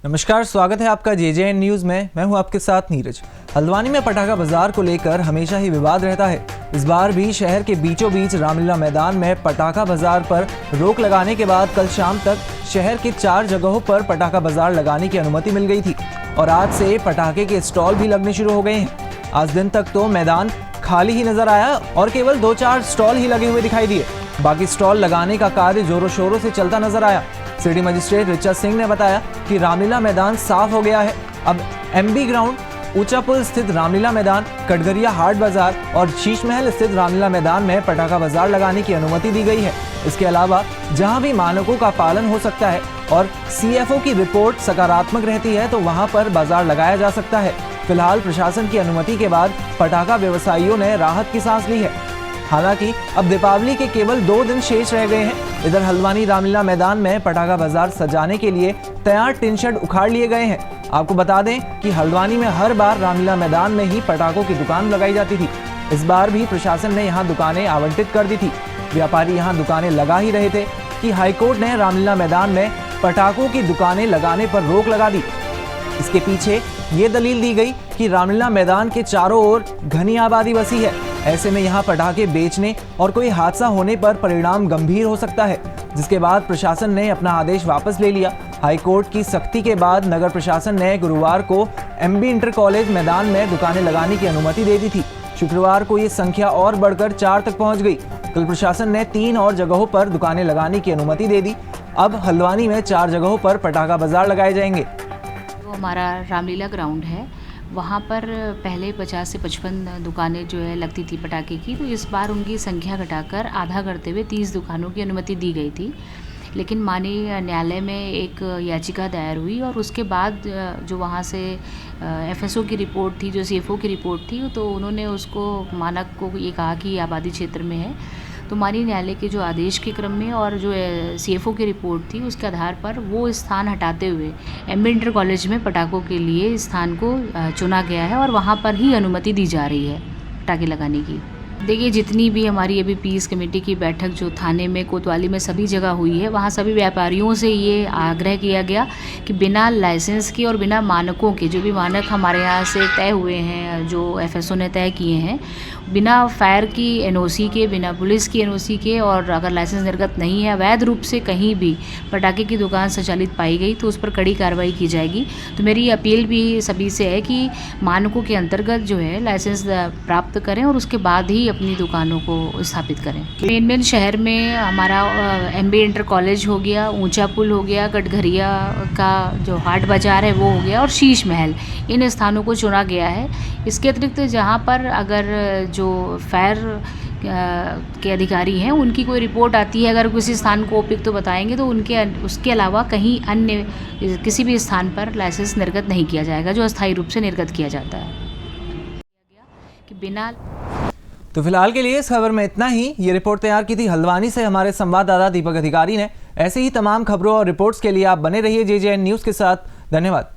नमस्कार, स्वागत है आपका JJN न्यूज में। मैं हूं आपके साथ नीरज। हल्द्वानी में पटाखा बाजार को लेकर हमेशा ही विवाद रहता है। इस बार भी शहर के बीचों बीच रामलीला मैदान में पटाखा बाजार पर रोक लगाने के बाद कल शाम तक शहर के 4 जगहों पर पटाखा बाजार लगाने की अनुमति मिल गई थी और आज से पटाखे के स्टॉल भी लगने शुरू हो गए हैं। आज दिन तक तो मैदान खाली ही नजर आया और केवल 2-4 स्टॉल ही लगे हुए दिखाई दिए। बाकी स्टॉल लगाने का कार्य जोरों शोरों से चलता नजर आया। सिटी मजिस्ट्रेट ऋचा सिंह ने बताया कि रामलीला मैदान साफ हो गया है। अब MB ग्राउंड, ऊंचा पुल स्थित रामलीला मैदान, कटघरिया हाट बाजार और शीश महल स्थित रामलीला मैदान में पटाखा बाजार लगाने की अनुमति दी गई है। इसके अलावा जहां भी मानकों का पालन हो सकता है और CFO की रिपोर्ट सकारात्मक रहती है तो वहां पर बाजार लगाया जा सकता है। फिलहाल प्रशासन की अनुमति के बाद पटाखा व्यवसायियों ने राहत की सांस ली है। हालांकि अब दीपावली के केवल 2 दिन शेष रह गए हैं। इधर हल्द्वानी रामलीला मैदान में पटाखा बाजार सजाने के लिए तैयार टिन शेड उखाड़ लिए गए हैं। आपको बता दें कि हल्द्वानी में हर बार रामलीला मैदान में ही पटाखों की दुकान लगाई जाती थी। इस बार भी प्रशासन ने यहां दुकानें आवंटित कर दी थी। व्यापारी यहां दुकानें लगा ही रहे थे कि हाईकोर्ट ने रामलीला मैदान में पटाखों की दुकानें लगाने पर रोक लगा दी। इसके पीछे ये दलील दी गई कि रामलीला मैदान के चारों ओर घनी आबादी बसी है। ऐसे में यहाँ पटाखे बेचने और कोई हादसा होने पर परिणाम गंभीर हो सकता है, जिसके बाद प्रशासन ने अपना आदेश वापस ले लिया। हाईकोर्ट की सख्ती के बाद नगर प्रशासन ने गुरुवार को MB इंटर कॉलेज मैदान में दुकानें लगाने की अनुमति दे दी थी। शुक्रवार को ये संख्या और बढ़कर 4 तक पहुंच गई। कल प्रशासन ने 3 और जगहों पर दुकानें लगाने की अनुमति दे दी। अब हल्द्वानी में 4 जगहों पर पटाखा बाजार लगाए जाएंगे। हमारा रामलीला ग्राउंड है, वहाँ पर पहले 50 से 55 दुकानें जो है लगती थी पटाखे की, तो इस बार उनकी संख्या घटाकर आधा करते हुए 30 दुकानों की अनुमति दी गई थी। लेकिन माननीय न्यायालय में एक याचिका दायर हुई और उसके बाद जो वहाँ से FSO की रिपोर्ट थी, जो CFO की रिपोर्ट थी, तो उन्होंने उसको मानक को ये कहा कि आबादी क्षेत्र में है। तो माननीय न्यायालय के जो आदेश के क्रम में और जो CFO की रिपोर्ट थी उसके आधार पर वो स्थान हटाते हुए MB इंटर कॉलेज में पटाखों के लिए स्थान को चुना गया है और वहाँ पर ही अनुमति दी जा रही है पटाखे लगाने की। देखिए, जितनी भी हमारी अभी पीस कमेटी की बैठक जो थाने में, कोतवाली में सभी जगह हुई है, वहाँ सभी व्यापारियों से ये आग्रह किया गया कि बिना लाइसेंस के और बिना मानकों के, जो भी मानक हमारे यहाँ से तय हुए हैं, जो FSO ने तय किए हैं, बिना फायर की NOC के, बिना पुलिस की NOC के, और अगर लाइसेंस निर्गत नहीं है, अवैध रूप से कहीं भी पटाखे की दुकान संचालित पाई गई तो उस पर कड़ी कार्रवाई की जाएगी। तो मेरी अपील भी सभी से है कि मानकों के अंतर्गत जो है लाइसेंस प्राप्त करें और उसके बाद ही अपनी दुकानों को स्थापित करें। मेन शहर में हमारा MB इंटर कॉलेज हो गया, ऊंचा पुल हो गया, कटघरिया का जो हाट बाजार है वो हो गया और शीश महल, इन स्थानों को चुना गया है। इसके अतिरिक्त जहाँ पर अगर जो फायर के अधिकारी हैं उनकी कोई रिपोर्ट आती है, अगर किसी स्थान को उपयुक्त तो बताएंगे, तो उसके अलावा कहीं अन्य किसी भी स्थान पर लाइसेंस निर्गत नहीं किया जाएगा, जो अस्थायी रूप से निर्गत किया जाता है। कि बिना तो फिलहाल के लिए इस खबर में इतना ही। ये रिपोर्ट तैयार की थी हल्द्वानी से हमारे संवाददाता दीपक अधिकारी ने। ऐसे ही तमाम खबरों और रिपोर्ट्स के लिए आप बने रहिए JJN न्यूज़ के साथ। धन्यवाद।